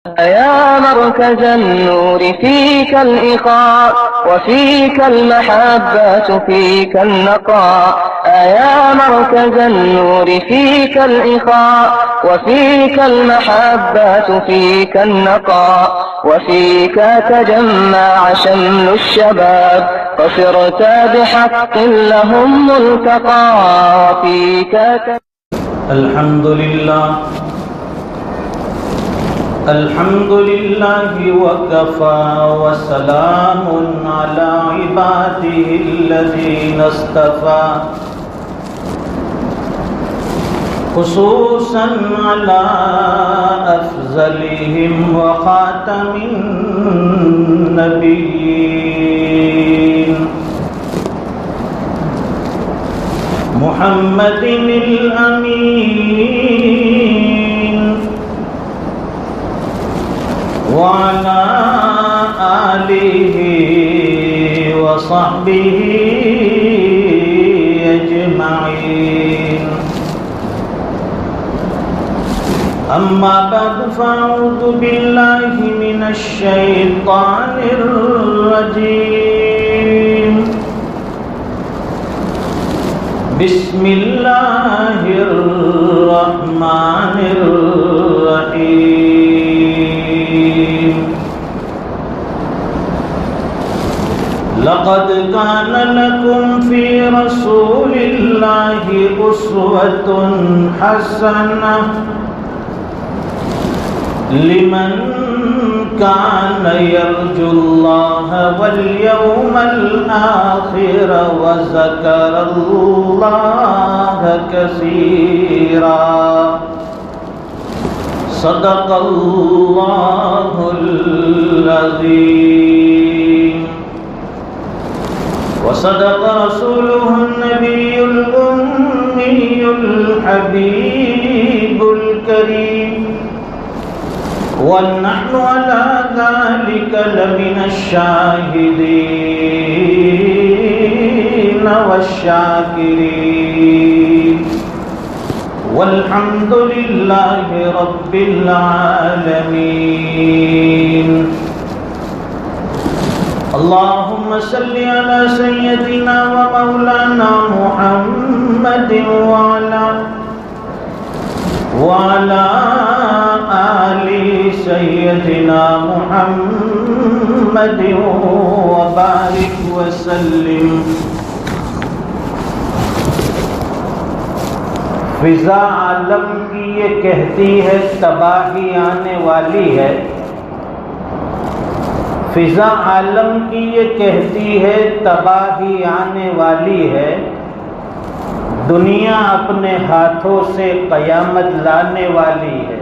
يا مركز النور فيك الإخاء وفيك المحبة فيك النقاء يا مركز النور فيك الإخاء وفيك المحبة فيك النقاء وفيك تجمع شمل الشباب فصرت بحق لهم ملتقى وفيك الحمد لله وكفى وسلام على عباده الذين اصطفى خصوصا على أفضلهم وخاتم النبيين محمد الأمين وعلى آله وصحبه أجمعين أما بعد فأعوذ بالله من الشيطان الرجيم بسم الله الرحمن الرحيم لقد كان لكم في رسول الله أسوة حسنة لمن كان يرجو الله واليوم الآخر وذكر الله كثيرا صدق الله العظيم وصدق رسوله النبي الأمي الحبيب الكريم ونحن على ذلك لمن الشاهدين والشاكرين والحمد لله رب العالمين اللهم صل على سيدنا ومولانا محمد وعلى آل سيدنا محمد وبارك وسلم فضا عالم کی یہ کہتی ہے تباہی آنے والی ہے فضا عالم کی یہ کہتی ہے تباہی آنے والی ہے دنیا اپنے ہاتھوں سے قیامت لانے والی ہے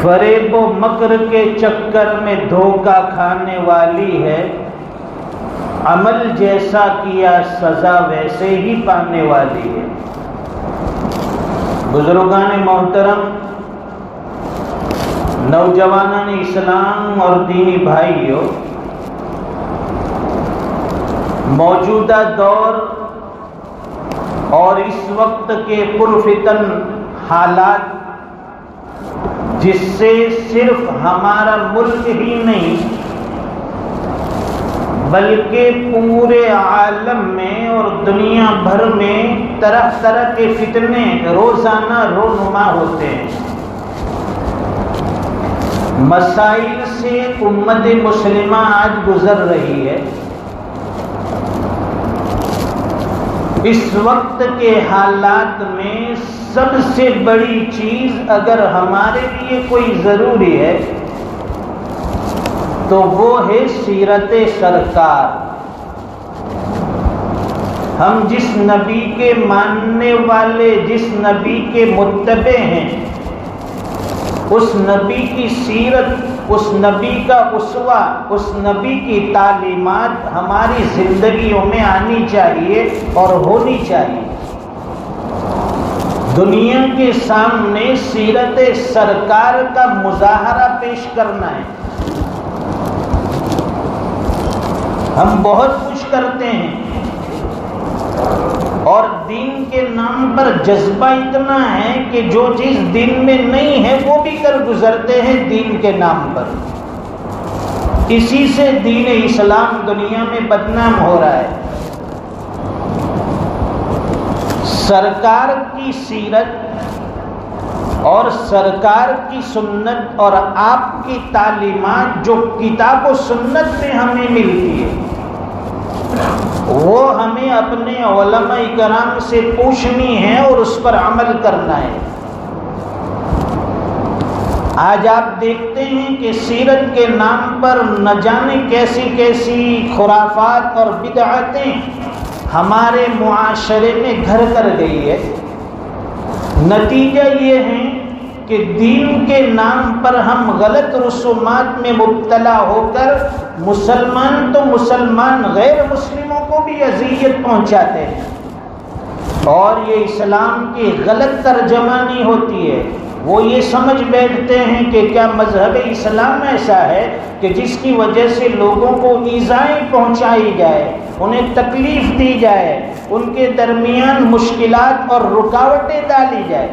فریب و مکر کے چکر میں دھوکہ کھانے والی ہے عمل جیسا کیا سزا ویسے ہی پانے والی ہے بزرگان محترم نوجوانان اسلام اور دینی بھائیوں موجودہ دور اور اس وقت کے پرفتن حالات جس سے صرف ہمارا ملک ہی نہیں بلکہ پورے عالم میں اور دنیا بھر میں طرح طرح کے فتنے روزانہ رونما ہوتے ہیں مسائل سے امت مسلمہ آج گزر رہی ہے اس وقت کے حالات میں سب سے بڑی چیز اگر ہمارے لیے کوئی ضروری ہے تو وہ ہے سیرت سرکار ہم جس نبی کے ماننے والے جس نبی کے متبع ہیں اس نبی کی سیرت اس نبی کا اسوہ اس نبی کی تعلیمات ہماری زندگیوں میں آنی چاہیے اور ہونی چاہیے دنیا کے سامنے سیرت سرکار کا مظاہرہ پیش کرنا ہے ہم بہت کچھ کرتے ہیں اور دین کے نام پر جذبہ اتنا ہے کہ جو چیز دین میں نہیں ہے وہ بھی کر گزرتے ہیں دین کے نام پر. اسی سے دین اسلام دنیا میں بدنام ہو رہا ہے. سرکار کی سیرت اور سرکار کی سنت اور آپ کی تعلیمات جو کتاب و سنت میں ہمیں ملتی ہے وہ ہمیں اپنے علماء کرام سے پوچھنی ہے اور اس پر عمل کرنا ہے. آج آپ دیکھتے ہیں کہ سیرت کے نام پر نہ جانے کیسی کیسی خرافات اور بدعتیں ہمارے معاشرے میں گھر کر گئی ہے. نتیجہ یہ ہے کہ دین کے نام پر ہم غلط رسومات میں مبتلا ہو کر مسلمان تو مسلمان غیر مسلموں کو بھی اذیت پہنچاتے ہیں. اور یہ اسلام کی غلط ترجمانی ہوتی ہے. وہ یہ سمجھ بیٹھتے ہیں کہ کیا مذہب اسلام ایسا ہے کہ جس کی وجہ سے لوگوں کو ایذائیں پہنچائی جائے، انہیں تکلیف دی جائے، ان کے درمیان مشکلات اور رکاوٹیں ڈالی جائے.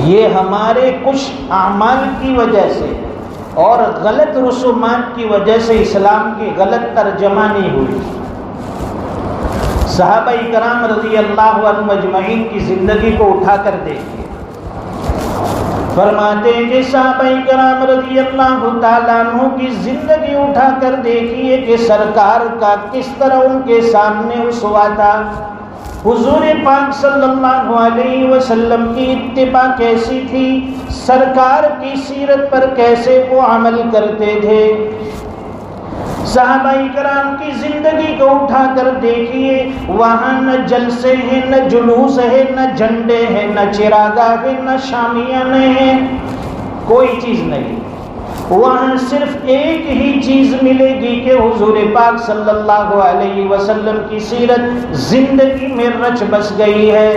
یہ ہمارے کچھ اعمال کی وجہ سے اور غلط رسومات کی وجہ سے اسلام کی غلط ترجمانی ہوئی. صحابہ کرام رضی اللہ عنہم اجمعین کی زندگی کو اٹھا کر دیکھیے. فرماتے ہیں کہ صحابہ کرام رضی اللہ تعالیٰ عنہ کی زندگی اٹھا کر دیکھیے کہ سرکار کا کس طرح ان کے سامنے اسوا تھا. حضور پاک صلی اللہ علیہ وسلم کی اتباع کیسی تھی، سرکار کی سیرت پر کیسے وہ عمل کرتے تھے. صحابہ کرام کی زندگی کو اٹھا کر دیکھیے، وہاں نہ جلسے ہیں، نہ جلوس ہے، نہ جھنڈے ہیں، نہ چراغاہ ہے، نہ شامیانے ہیں، کوئی چیز نہیں. وہاں صرف ایک ہی چیز ملے گی کہ حضور پاک صلی اللہ علیہ وسلم کی سیرت زندگی میں رچ بس گئی ہے.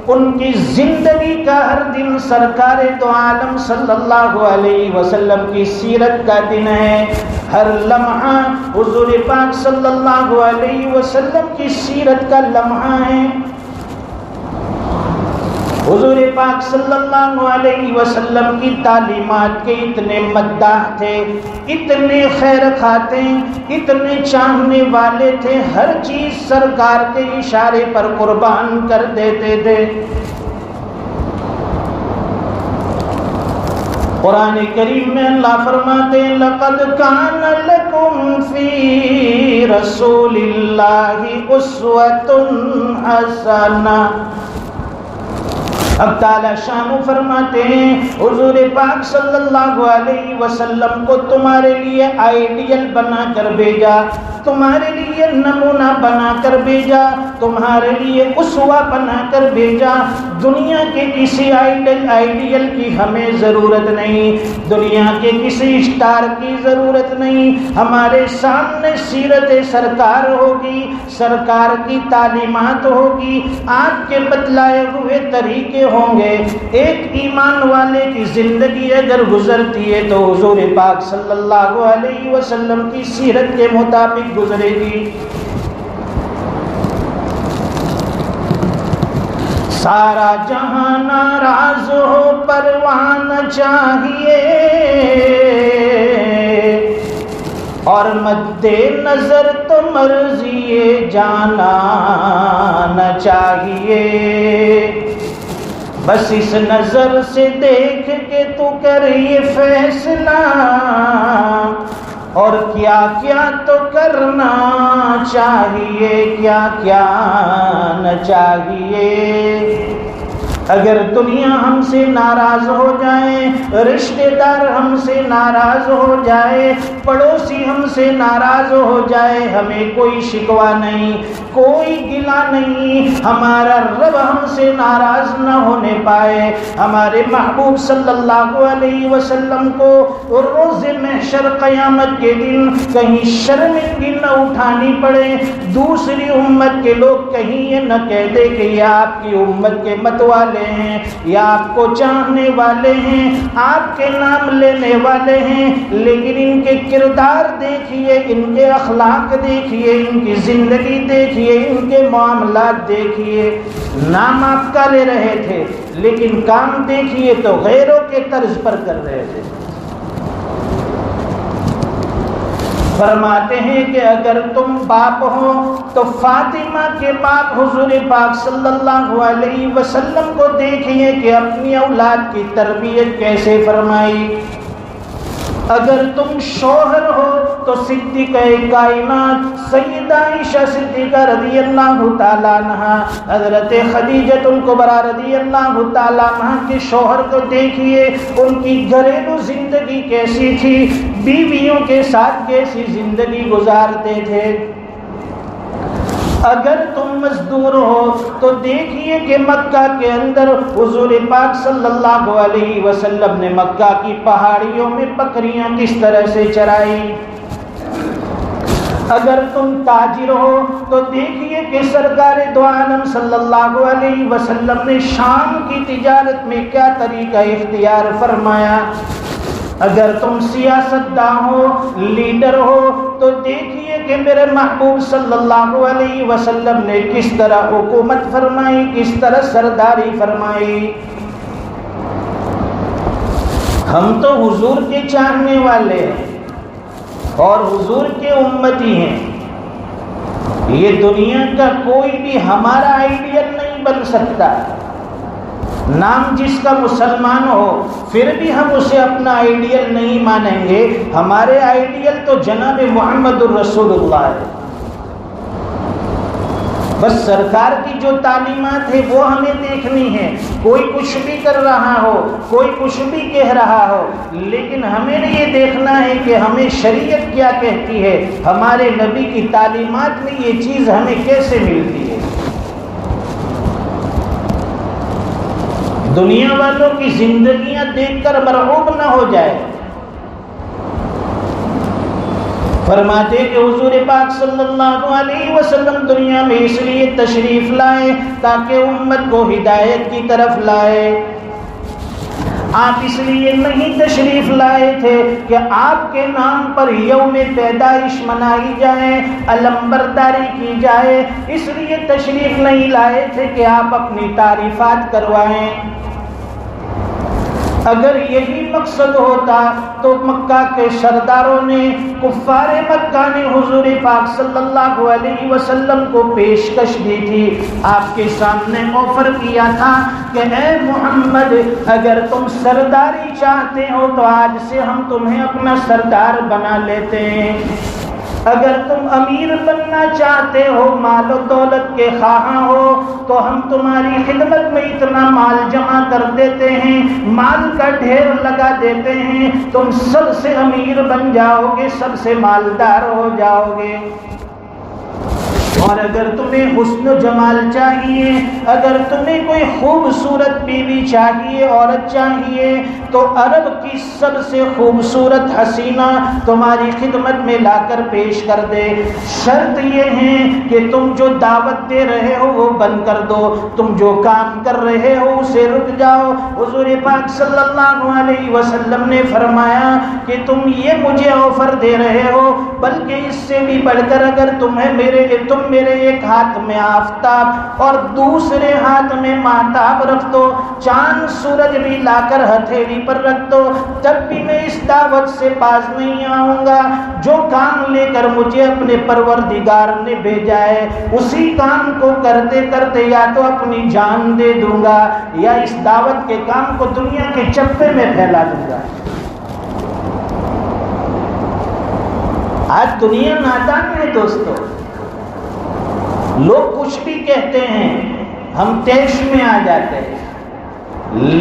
ان کی زندگی کا ہر دن سرکار دو عالم صلی اللہ علیہ وسلم کی سیرت کا دن ہے. ہر لمحہ حضور پاک صلی اللہ علیہ وسلم کی سیرت کا لمحہ ہے. حضور پاک صلی اللہ علیہ وسلم کی تعلیمات کے اتنے مداح تھے، اتنے خیر خواہ، اتنے چاہنے والے تھے، ہر چیز سرکار کے اشارے پر قربان کر دیتے تھے. قرآن کریم میں اللہ فرماتے ہیں لقد کان لکم فی رسول اللہ اسوۃ حسنہ. اب تعالیٰ شانو فرماتے ہیں حضور پاک صلی اللہ علیہ وسلم کو تمہارے لیے آئیڈیل بنا کر بھیجا، تمہارے لیے نمونہ بنا کر بھیجا، تمہارے لیے اسوہ بنا کر بھیجا. دنیا کے کسی آئیڈیل کی ہمیں ضرورت نہیں، دنیا کے کسی اسٹار کی ضرورت نہیں. ہمارے سامنے سیرت سرکار ہوگی، سرکار کی تعلیمات ہوگی، آپ کے بتلائے ہوئے طریقے ہوں گے. ایک ایمان والے کی زندگی اگر گزرتی ہے تو حضور پاک صلی اللہ علیہ وسلم کی سیرت کے مطابق گزرے گی. سارا جہاں ناراض ہو پروانہ چاہیے اور مد نظر تو مرضی جانا نہ چاہیے. بس اس نظر سے دیکھ کے تو کر یہ فیصلہ اور کیا کیا تو کرنا چاہیے، کیا کیا نہ چاہیے. اگر دنیا ہم سے ناراض ہو جائے، رشتہ دار ہم سے ناراض ہو جائے، پڑوسی ہم سے ناراض ہو جائے، ہمیں کوئی شکوہ نہیں، کوئی گلہ نہیں. ہمارا رب ہم سے ناراض نہ ہونے پائے. ہمارے محبوب صلی اللہ علیہ وسلم کو روز محشر قیامت کے دن کہیں شرمندگی نہ اٹھانی پڑے، دوسری امت کے لوگ کہیں یہ نہ کہہ دے کہ یہ آپ کی امت کے مت والے ہیں یا آپ کو چاہنے والے ہیں. آپ کے نام لینے والے ہیں، لیکن ان کے کردار دیکھیے، ان کے اخلاق دیکھیے، ان کی زندگی دیکھیے، ان کے معاملات دیکھیے۔ نام آپ کا لے رہے تھے لیکن کام دیکھیے تو غیروں کے طرز پر کر رہے تھے۔ فرماتے ہیں کہ اگر تم باپ ہو تو فاطمہ کے باپ حضور پاک صلی اللہ علیہ وسلم کو دیکھیے کہ اپنی اولاد کی تربیت کیسے فرمائی۔ اگر تم شوہر ہو تو صدیقہ کائنات سیدہ عائشہ صدیقہ رضی اللہ تعالیٰ عنہا، حضرت خدیجہ الکبریٰ رضی اللہ تعالیٰ عنہا کے شوہر کو دیکھیے، ان کی گھریلو زندگی کیسی تھی، بیویوں کے ساتھ کیسی زندگی گزارتے تھے۔ اگر تم مزدور ہو تو دیکھیے کہ مکہ کے اندر حضور پاک صلی اللہ علیہ وسلم نے مکہ کی پہاڑیوں میں بکریاں کس طرح سے چرائی۔ اگر تم تاجر ہو تو دیکھیے کہ سرکار دو عالم صلی اللہ علیہ وسلم نے شام کی تجارت میں کیا طریقہ اختیار فرمایا۔ اگر تم سیاستداں ہو، لیڈر ہو تو دیکھیے کہ میرے محبوب صلی اللہ علیہ وسلم نے کس طرح حکومت فرمائی، کس طرح سرداری فرمائی۔ ہم تو حضور کے چاہنے والے ہیں اور حضور کے امتی ہیں۔ یہ دنیا کا کوئی بھی ہمارا آئیڈیل نہیں بن سکتا۔ نام جس کا مسلمان ہو پھر بھی ہم اسے اپنا آئیڈیل نہیں مانیں گے۔ ہمارے آئیڈیل تو جناب محمد الرسول اللہ ہے۔ بس سرکار کی جو تعلیمات ہے وہ ہمیں دیکھنی ہے۔ کوئی کچھ بھی کر رہا ہو، کوئی کچھ بھی کہہ رہا ہو، لیکن ہمیں یہ دیکھنا ہے کہ ہمیں شریعت کیا کہتی ہے، ہمارے نبی کی تعلیمات میں یہ چیز ہمیں کیسے ملتی ہے۔ دنیا والوں کی زندگیاں دیکھ کر مرعوب نہ ہو جائے۔ فرماتے کہ حضور پاک صلی اللہ علیہ وسلم دنیا میں اس لیے تشریف لائے تاکہ امت کو ہدایت کی طرف لائے۔ آپ اس لیے نہیں تشریف لائے تھے کہ آپ کے نام پر یوم پیدائش منائی جائے، علمبرداری کی جائے، اس لیے تشریف نہیں لائے تھے کہ آپ اپنی تعریفات کروائیں۔ اگر یہی مقصد ہوتا تو مکہ کے سرداروں نے، کفار مکہ نے حضور پاک صلی اللہ علیہ وسلم کو پیشکش دی تھی، آپ کے سامنے آفر کیا تھا کہ اے محمد اگر تم سرداری چاہتے ہو تو آج سے ہم تمہیں اپنا سردار بنا لیتے ہیں۔ اگر تم امیر بننا چاہتے ہو، مال و دولت کے خواہاں ہو، تو ہم تمہاری خدمت میں اتنا مال جمع کر دیتے ہیں، مال کا ڈھیر لگا دیتے ہیں، تم سب سے امیر بن جاؤ گے، سب سے مالدار ہو جاؤ گے۔ اور اگر تمہیں حسن و جمال چاہیے، اگر تمہیں کوئی خوبصورت بیوی چاہیے، عورت چاہیے، تو عرب کی سب سے خوبصورت حسینہ تمہاری خدمت میں لا کر پیش کر دے۔ شرط یہ ہے کہ تم جو دعوت دے رہے ہو وہ بند کر دو، تم جو کام کر رہے ہو اسے رک جاؤ۔ حضور پاک صلی اللہ علیہ وسلم نے فرمایا کہ تم یہ مجھے آفر دے رہے ہو، بلکہ اس سے بھی بڑھ کر اگر تم میرے ایک ہاتھ میں آفتاب اور دوسرے ہاتھ میں ماہتاب رکھ دو، چاند سورج بھی لا کر ہتھیلی پر رکھ دو، تب بھی میں اس دعوت سے باز نہیں آؤں گا۔ جو کام لے کر مجھے اپنے پروردگار نے بھیجا ہے اسی کام کو کرتے کرتے یا تو اپنی جان دے دوں گا یا اس دعوت کے کام کو دنیا کے چپے میں پھیلا دوں گا۔ آج دنیا نادان ہے دوستو، لوگ کچھ بھی کہتے ہیں، ہم طیش میں آ جاتے ہیں،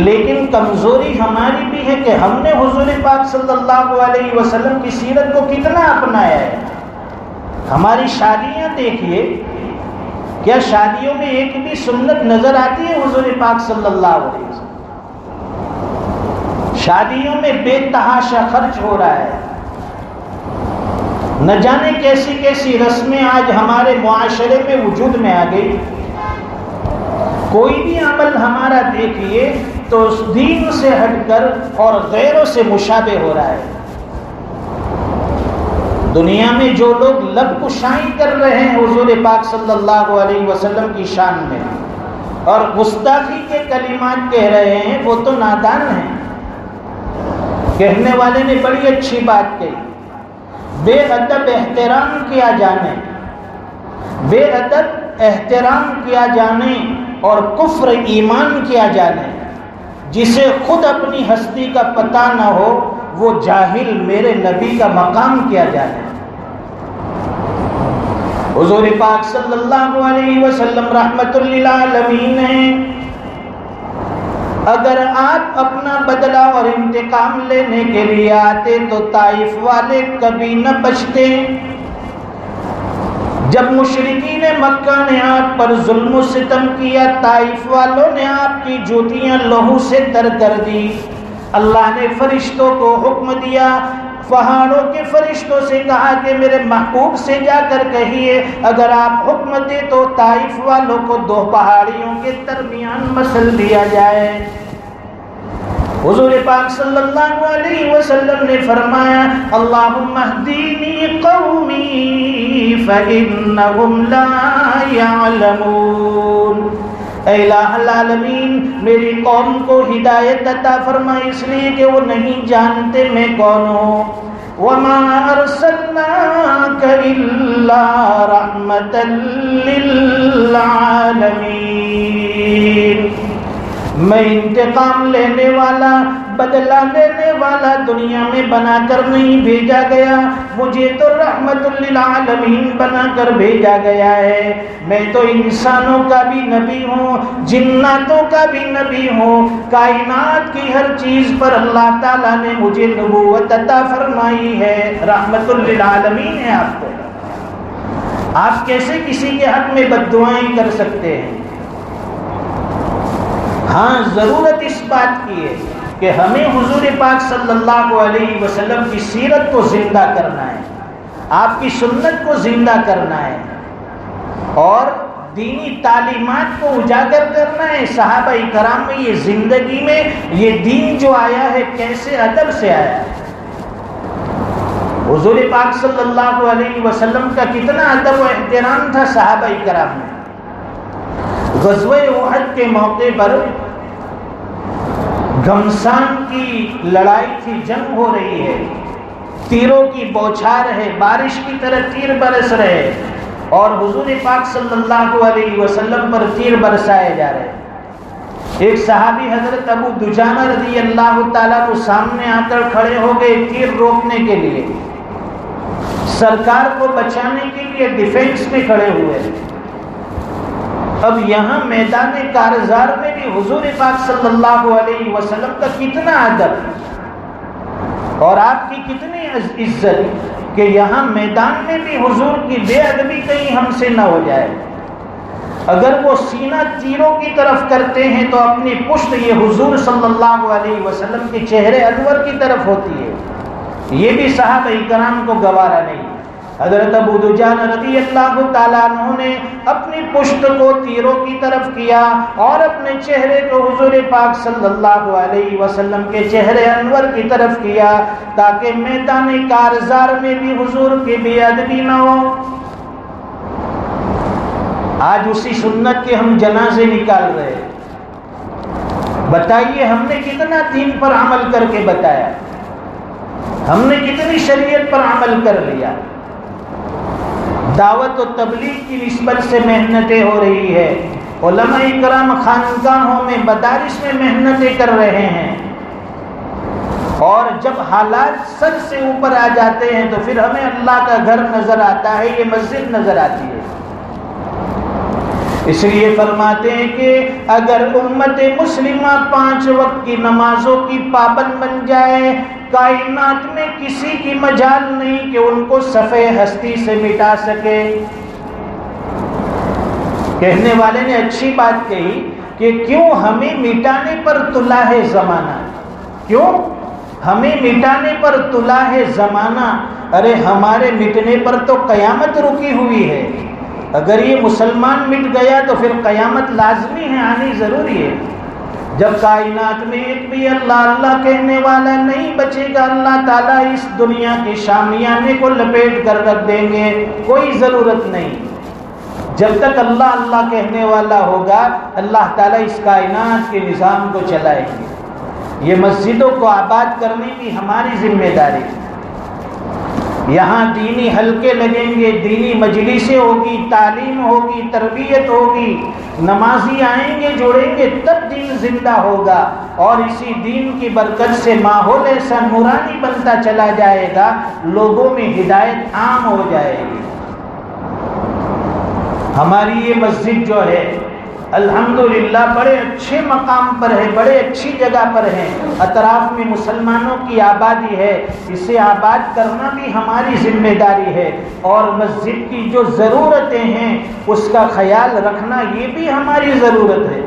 لیکن کمزوری ہماری بھی ہے کہ ہم نے حضور پاک صلی اللہ علیہ وسلم کی سیرت کو کتنا اپنایا ہے۔ ہماری شادیاں دیکھیے، کیا شادیوں میں ایک بھی سنت نظر آتی ہے حضور پاک صلی اللہ علیہ وسلم؟ شادیوں میں بے تحاشا خرچ ہو رہا ہے، نہ جانے کیسی کیسی رسمیں آج ہمارے معاشرے میں وجود میں آ گئی۔ کوئی بھی عمل ہمارا دیکھیے تو اس دین سے ہٹ کر اور غیروں سے مشابہ ہو رہا ہے۔ دنیا میں جو لوگ لب کشائی کر رہے ہیں حضور پاک صلی اللہ علیہ وسلم کی شان میں اور گستاخی کے کلمات کہہ رہے ہیں، وہ تو نادان ہیں۔ کہنے والے نے بڑی اچھی بات کہی، بے ادب احترام کیا جانے، بے ادب احترام کیا جانے اور کفر ایمان کیا جانے، جسے خود اپنی ہستی کا پتہ نہ ہو وہ جاہل میرے نبی کا مقام کیا جانے۔ حضور پاک صلی اللہ علیہ وسلم رحمت للعالمین ہیں، اگر آپ اپنا بدلہ اور انتقام لینے کے لیے آتے تو طائف والے کبھی نہ بچتے۔ جب مشرکین مکہ نے آپ پر ظلم و ستم کیا، طائف والوں نے آپ کی جوتیاں لہو سے تر کر دی۔ اللہ نے فرشتوں کو حکم دیا، پہاڑوں کے فرشتوں سے کہا کہ میرے محبوب سے جا کر کہیے اگر آپ حکم دے تو طائف والوں کو دو پہاڑیوں کے درمیان مسل دیا جائے۔ حضور پاک صلی اللہ علیہ وسلم نے فرمایا اللہم اہدینی قومی فإنہم لا یعلمون، اے الہ العالمین میری قوم کو ہدایت عطا فرما، اس لیے کہ وہ نہیں جانتے میں کون ہوں۔ وما ارسلناک الا رحمتا للعالمین، میں انتقام لینے والا، بدلہ لینے والا دنیا میں بنا کر نہیں بھیجا گیا، مجھے تو رحمت للعالمین بنا کر بھیجا گیا ہے۔ میں تو انسانوں کا بھی نبی ہوں، جناتوں کا بھی نبی ہوں، کائنات کی ہر چیز پر اللہ تعالیٰ نے مجھے نبوت عطا فرمائی ہے، رحمت للعالمین ہے آپ کو۔ آپ کیسے کسی کے حق میں بد دعائیں کر سکتے ہیں؟ ہاں ضرورت اس بات کی ہے کہ ہمیں حضور پاک صلی اللہ علیہ وسلم کی سیرت کو زندہ کرنا ہے، آپ کی سنت کو زندہ کرنا ہے اور دینی تعلیمات کو اجاگر کرنا ہے۔ صحابہ کرام میں یہ زندگی میں یہ دین جو آیا ہے کیسے ادب سے آیا ہے۔ حضور پاک صلی اللہ علیہ وسلم کا کتنا ادب و احترام تھا صحابہ کرام میں۔ غزوہ احد کے موقع پر گھمسان کی لڑائی تھی، جنگ ہو رہی ہے، تیروں کی بوچھار ہے، بارش کی طرح تیر برس رہے اور حضور پاک صلی اللہ علیہ وسلم پر تیر برسائے جا رہے۔ ایک صحابی حضرت ابو دجانہ رضی اللہ تعالیٰ کو سامنے آ کر کھڑے ہو گئے تیر روکنے کے لیے، سرکار کو بچانے کے لیے ڈیفینس میں کھڑے ہوئے۔ اب یہاں میدان کارزار میں بھی حضور پاک صلی اللہ علیہ وسلم کا کتنا ادب اور آپ کی کتنی عزت کہ یہاں میدان میں بھی حضور کی بے ادبی کہیں ہم سے نہ ہو جائے۔ اگر وہ سینہ تیروں کی طرف کرتے ہیں تو اپنی پشت یہ حضور صلی اللہ علیہ وسلم کے چہرے انور کی طرف ہوتی ہے، یہ بھی صحابہ کرام کو گوارا نہیں۔ حضرت ابو دجانہ رضی اللہ تعالیٰ عنہ نے اپنی پشت کو تیروں کی طرف کیا اور اپنے چہرے کو حضور پاک صلی اللہ علیہ وسلم کے چہرے انور کی طرف کیا تاکہ میدان کارزار میں بھی حضور کی بے ادبی نہ ہو۔ آج اسی سنت کے ہم جنازے نکال رہے ہیں۔ بتائیے ہم نے کتنا دین پر عمل کر کے بتایا، ہم نے کتنی شریعت پر عمل کر لیا۔ دعوت و تبلیغ کی نسبت سے محنتیں ہو رہی ہے، علماء کرام خانقاہوں میں مدارس میں محنتیں کر رہے ہیں، اور جب حالات سر سے اوپر آ جاتے ہیں تو پھر ہمیں اللہ کا گھر نظر آتا ہے، یہ مسجد نظر آتی ہے۔ اس لیے فرماتے ہیں کہ اگر امت مسلمہ 5 وقت کی نمازوں کی پابند بن جائے، کائنات میں کسی کی مجال نہیں کہ ان کو صفحہ ہستی سے مٹا سکے۔ کہنے والے نے اچھی بات کہی کہ کیوں ہمیں مٹانے پر طلوع ہے زمانہ، کیوں ہمیں مٹانے پر طلوع ہے زمانہ، ارے ہمارے مٹنے پر تو قیامت رکی ہوئی ہے۔ اگر یہ مسلمان مٹ گیا تو پھر قیامت لازمی ہے، آنی ضروری ہے۔ جب کائنات میں ایک بھی اللہ اللہ کہنے والا نہیں بچے گا، اللہ تعالیٰ اس دنیا کے شامیانے کو لپیٹ کر رکھ دیں گے، کوئی ضرورت نہیں۔ جب تک اللہ اللہ کہنے والا ہوگا اللہ تعالیٰ اس کائنات کے نظام کو چلائے گے۔ یہ مسجدوں کو آباد کرنے کی ہماری ذمہ داری ہے۔ یہاں دینی حلقے لگیں گے، دینی مجلسیں ہوگی، تعلیم ہوگی، تربیت ہوگی، نمازی آئیں گے جڑیں گے، تب دین زندہ ہوگا، اور اسی دین کی برکت سے ماحول ایسا نورانی بنتا چلا جائے گا، لوگوں میں ہدایت عام ہو جائے گی۔ ہماری یہ مسجد جو ہے الحمدللہ بڑے اچھے مقام پر ہے، بڑے اچھی جگہ پر ہے، اطراف میں مسلمانوں کی آبادی ہے، اسے آباد کرنا بھی ہماری ذمہ داری ہے، اور مسجد کی جو ضرورتیں ہیں اس کا خیال رکھنا یہ بھی ہماری ضرورت ہے،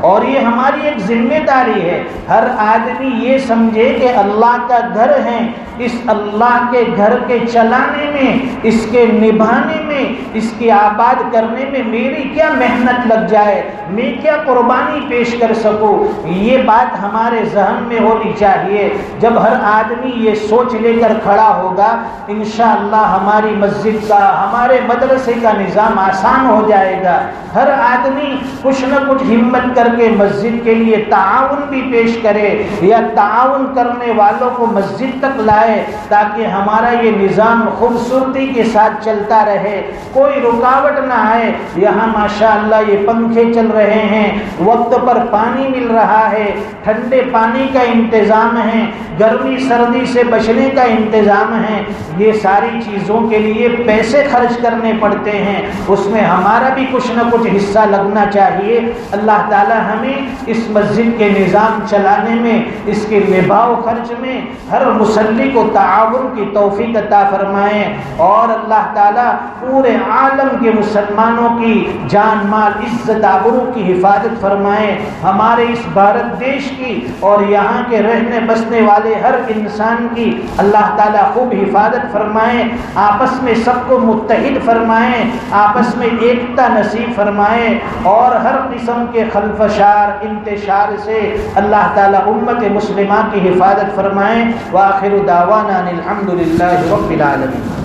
اور یہ ہماری ایک ذمہ داری ہے۔ ہر آدمی یہ سمجھے کہ اللہ کا گھر ہے، اس اللہ کے گھر کے چلانے میں، اس کے نبھانے میں، اس کے آباد کرنے میں میری کیا محنت لگ جائے، میں کیا قربانی پیش کر سکوں، یہ بات ہمارے ذہن میں ہونی چاہیے۔ جب ہر آدمی یہ سوچ لے کر کھڑا ہوگا انشاءاللہ ہماری مسجد کا، ہمارے مدرسے کا نظام آسان ہو جائے گا۔ ہر آدمی کچھ نہ کچھ ہمت کر کے مسجد کے لیے تعاون بھی پیش کرے، یا تعاون کرنے والوں کو مسجد تک لائے، تاکہ ہمارا یہ نظام خوبصورتی کے ساتھ چلتا رہے، کوئی رکاوٹ نہ آئے۔ یہاں ماشاءاللہ یہ پنکھے چل رہے ہیں، وقت پر پانی مل رہا ہے، ٹھنڈے پانی کا انتظام ہے، گرمی سردی سے بچنے کا انتظام ہے، یہ ساری چیزوں کے لیے پیسے خرچ کرنے پڑتے ہیں، اس میں ہمارا بھی کچھ نہ کچھ حصہ لگنا چاہیے۔ اللہ تعالی ہمیں اس مسجد کے نظام چلانے میں، اس کے نبھاؤ خرچ میں ہر مصلی کو تعاون کی توفیق عطا فرمائیں، اور اللہ تعالیٰ پورے عالم کے مسلمانوں کی جان مال عزت آبرو کی حفاظت فرمائیں، ہمارے اس بھارت دیش کی اور یہاں کے رہنے بسنے والے ہر انسان کی اللہ تعالیٰ خوب حفاظت فرمائیں، آپس میں سب کو متحد فرمائیں، آپس میں ایکتا نصیب فرمائیں، اور ہر قسم کے خلفشار انتشار سے اللہ تعالیٰ امت مسلمہ کی حفاظت فرمائیں۔ وآخر دعوانا الحمد للہ رب العالمین۔